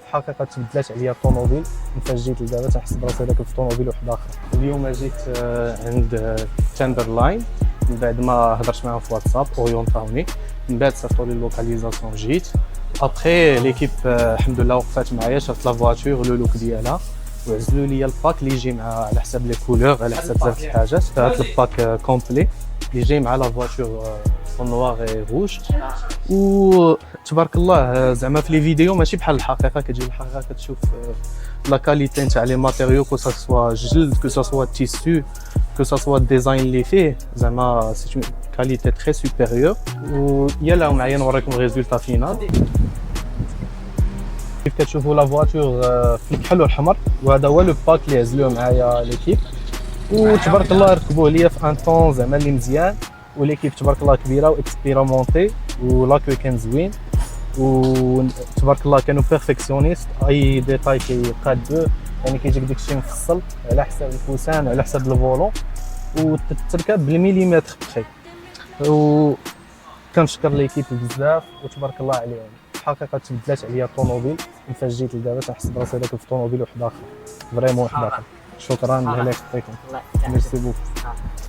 الحقيقه تبدلات عليا الطوموبيل. من فاش جيت لدابا تنحس براسي راكب في طوموبيل واحد اخر. اليوم جيت عند تمبرلاين، من بعد ما هضرت معاهم في واتساب اورينتاوني، من بعد صيفطوا لي اللوكاليزاسيون جيت. ابخي ليكيب الحمد لله وقفات معايا، شافت لا فواتور لو لوك ديالها وعزلوا لي الباك اللي يجي مع على حساب لي كولور، على حساب بزاف الحاجات. هاد الباك كومبلي اللي جاي مع لا فواتور نوار اي روج. و تبارك الله زعما في لي فيديو ماشي بحال الحقيقه، كتجي الحقيقه كتشوف لا كاليتي نتاع لي ماتيريو، كو سوا جلد، كو سوا تيسو، كو سوا الديزاين اللي فيه، زعما سي اون كاليتي تري سوبيريور. و يلا معايا نوريكم الريزولتا فينال. كيف كتشوفوا لا فواتور في الكحل والحمر، وهذا هو لو باك اللي عزلوه معايا ليكيب. وتبارك الله ركبوه ليا في ان طون زعما اللي مزيان، وليكيب تبارك الله كبيره واكسبيرامونتي، ولاكوي كان زوين، وتبارك الله كانوا بيرفكسيونيست. اي ديتاي كيقادوه، يعني كيجيك داكشي مفصل على حساب الفوسان وعلى حساب الفولون، وتتركب بالمليمتر بخي. و كنشكر ليكيب بزاف وتبارك الله عليهم. الحقيقه تبدلات عليا الطوموبيل. من فاش جيت لدابا تنحس براسي راكب في طوموبيل واحد اخر، فريمون واحد اخر. شكرا الله يخليكم، ميرسي بوك.